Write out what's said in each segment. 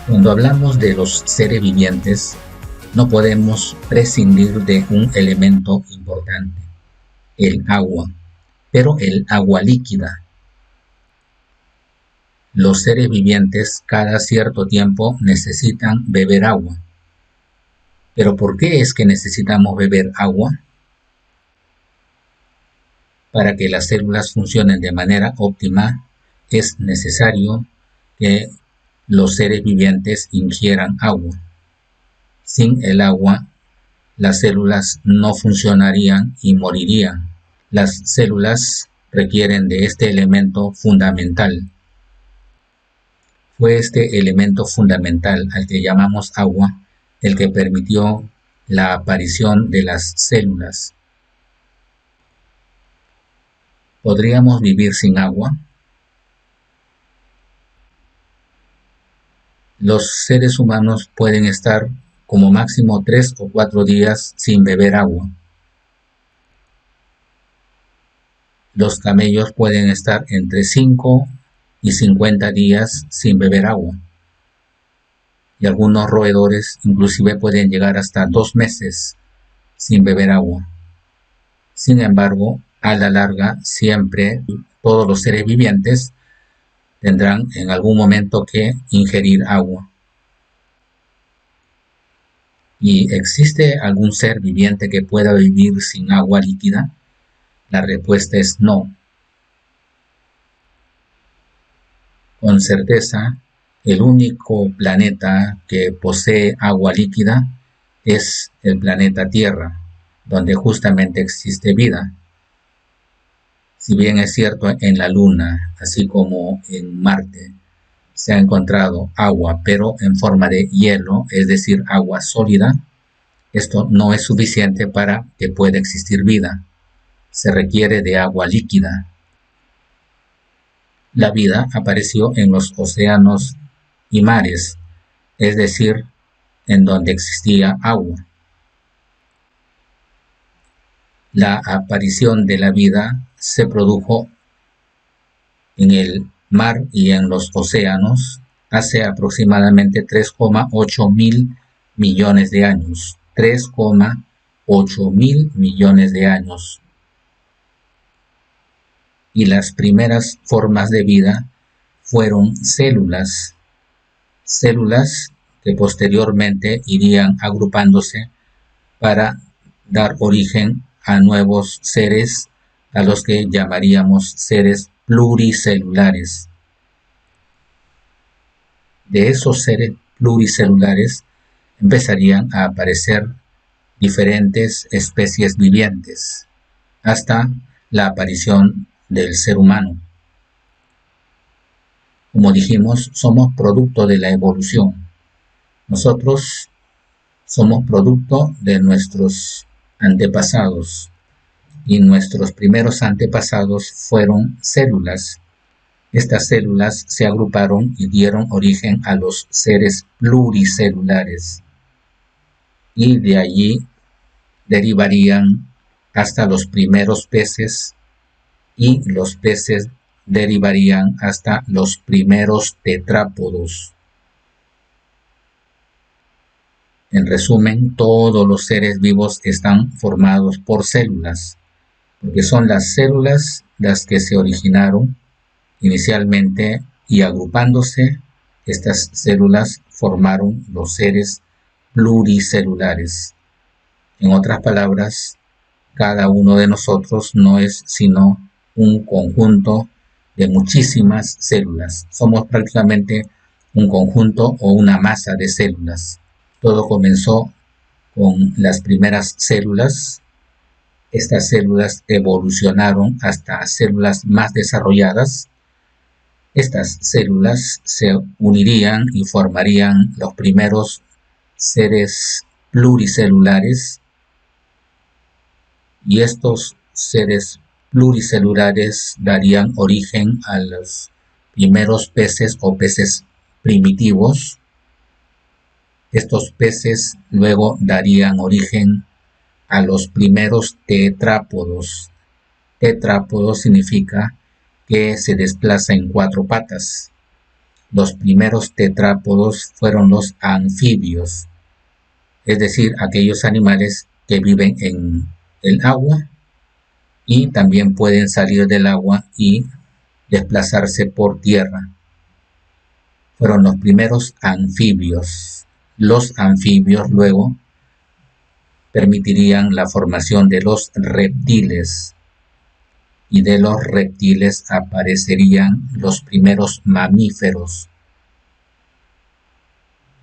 Cuando hablamos de los seres vivientes, no podemos prescindir de un elemento importante, el agua, pero el agua líquida. Los seres vivientes cada cierto tiempo necesitan beber agua. ¿Pero por qué es que necesitamos beber agua? Para que las células funcionen de manera óptima, es necesario que los seres vivientes ingieran agua. Sin el agua, las células no funcionarían y morirían. Las células requieren de este elemento fundamental. Fue este elemento fundamental al que llamamos agua el que permitió la aparición de las células. ¿Podríamos vivir sin agua? Los seres humanos pueden estar como máximo 3 o 4 días sin beber agua. Los camellos pueden estar entre 5 y 50 días sin beber agua. Y algunos roedores inclusive pueden llegar hasta 2 meses sin beber agua. Sin embargo, a la larga, siempre todos los seres vivientes tendrán en algún momento que ingerir agua. ¿Y existe algún ser viviente que pueda vivir sin agua líquida? La respuesta es no. Con certeza, el único planeta que posee agua líquida es el planeta Tierra, donde justamente existe vida. Si bien es cierto, en la Luna, así como en Marte, se ha encontrado agua, pero en forma de hielo, es decir, agua sólida, esto no es suficiente para que pueda existir vida. Se requiere de agua líquida. La vida apareció en los océanos y mares, es decir, en donde existía agua. La aparición de la vida se produjo en el mar y en los océanos hace aproximadamente 3,8 mil millones de años. 3,8 mil millones de años. Y las primeras formas de vida fueron células que posteriormente irían agrupándose para dar origen a nuevos seres a los que llamaríamos seres pluricelulares. De esos seres pluricelulares empezarían a aparecer diferentes especies vivientes hasta la aparición del ser humano. Como dijimos, somos producto de la evolución. Nosotros somos producto de nuestros antepasados y nuestros primeros antepasados fueron células. Estas células se agruparon y dieron origen a los seres pluricelulares y de allí derivarían hasta los primeros peces y los peces derivarían hasta los primeros tetrápodos. En resumen, todos los seres vivos están formados por células, porque son las células las que se originaron inicialmente y agrupándose, estas células formaron los seres pluricelulares. En otras palabras, cada uno de nosotros no es sino un conjunto de muchísimas células. Somos prácticamente un conjunto o una masa de células. Todo comenzó con las primeras células. Estas células evolucionaron hasta células más desarrolladas. Estas células se unirían y formarían los primeros seres pluricelulares, y estos seres pluricelulares darían origen a los primeros peces o peces primitivos. Estos peces luego darían origen a los primeros tetrápodos. Tetrápodo significa que se desplaza en 4 patas. los primeros tetrápodos fueron los anfibios, es decir, aquellos animales que viven en el agua y también pueden salir del agua y desplazarse por tierra. Fueron los primeros anfibios. Los anfibios luego permitirían la formación de los reptiles, y de los reptiles aparecerían los primeros mamíferos.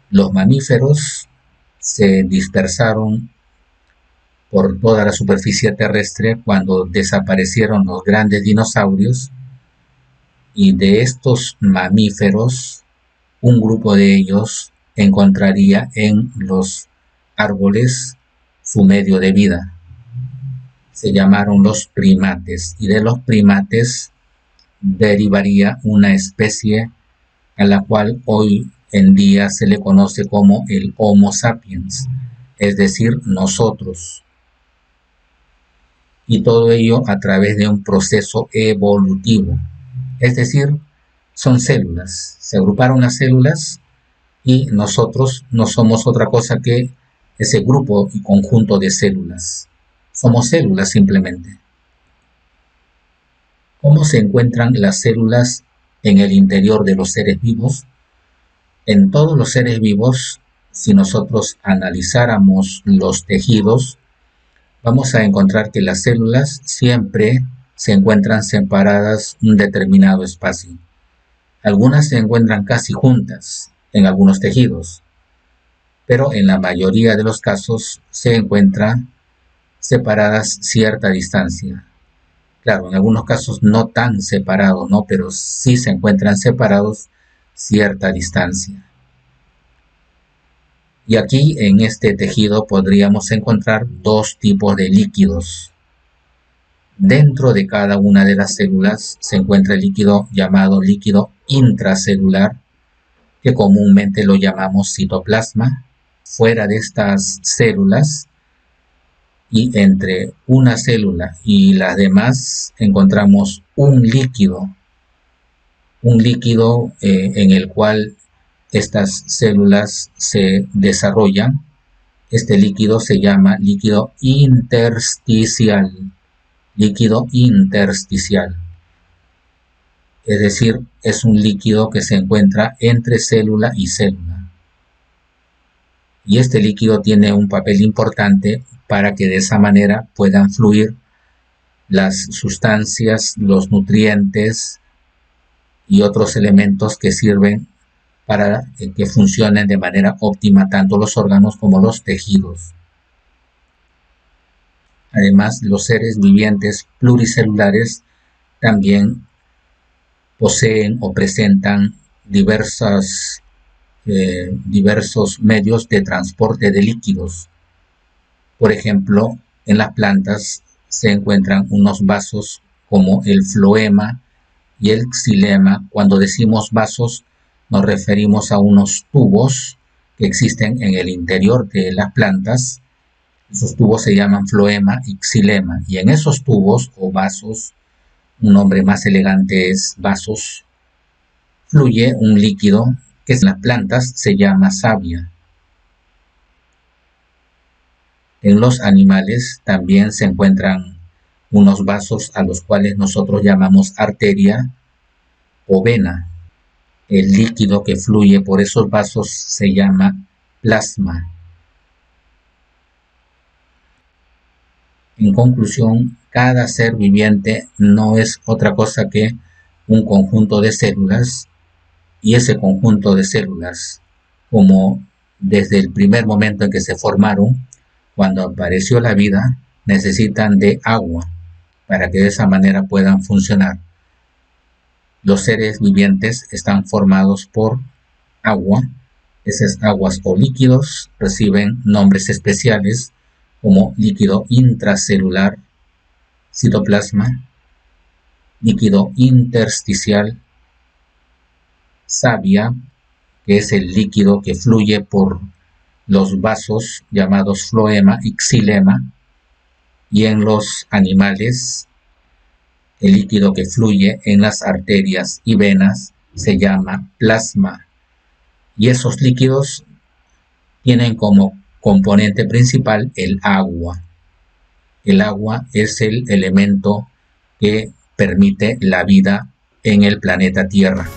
Los mamíferos se dispersaron por toda la superficie terrestre cuando desaparecieron los grandes dinosaurios, y de estos mamíferos, un grupo de ellos encontraría en los árboles su medio de vida. Se llamaron los primates, y de los primates derivaría una especie a la cual hoy en día se le conoce como el Homo sapiens, es decir, nosotros. Y todo ello a través de un proceso evolutivo, es decir, son células. Se agruparon las células y nosotros no somos otra cosa que ese grupo y conjunto de células. Somos células simplemente. ¿Cómo se encuentran las células en el interior de los seres vivos? En todos los seres vivos, si nosotros analizáramos los tejidos, vamos a encontrar que las células siempre se encuentran separadas un determinado espacio. Algunas se encuentran casi juntas en algunos tejidos, pero en la mayoría de los casos se encuentran separadas cierta distancia. Claro, en algunos casos no tan separados, ¿no? Pero sí se encuentran separados cierta distancia. Y aquí en este tejido podríamos encontrar dos tipos de líquidos. Dentro de cada una de las células se encuentra el líquido llamado líquido intracelular, que comúnmente lo llamamos citoplasma. Fuera de estas células y entre una célula y las demás encontramos un líquido en el cual estas células se desarrollan. Este líquido se llama líquido intersticial. Líquido intersticial. Es decir, es un líquido que se encuentra entre célula y célula. Y este líquido tiene un papel importante para que de esa manera puedan fluir las sustancias, los nutrientes y otros elementos que sirven para que funcionen de manera óptima tanto los órganos como los tejidos. Además, los seres vivientes pluricelulares también poseen o presentan diversos medios de transporte de líquidos. Por ejemplo, en las plantas se encuentran unos vasos como el floema y el xilema. Cuando decimos vasos, nos referimos a unos tubos que existen en el interior de las plantas. Esos tubos se llaman floema y xilema, y en esos tubos o vasos, un nombre más elegante es vasos, fluye un líquido que en las plantas se llama savia. En los animales también se encuentran unos vasos a los cuales nosotros llamamos arteria o vena. El líquido que fluye por esos vasos se llama plasma. En conclusión, cada ser viviente no es otra cosa que un conjunto de células, y ese conjunto de células, como desde el primer momento en que se formaron, cuando apareció la vida, necesitan de agua para que de esa manera puedan funcionar. Los seres vivientes están formados por agua. Esas aguas o líquidos reciben nombres especiales como líquido intracelular, citoplasma, líquido intersticial, savia, que es el líquido que fluye por los vasos llamados floema y xilema, y en los animales el líquido que fluye en las arterias y venas se llama plasma. Y esos líquidos tienen como componente principal el agua. El agua es el elemento que permite la vida en el planeta Tierra.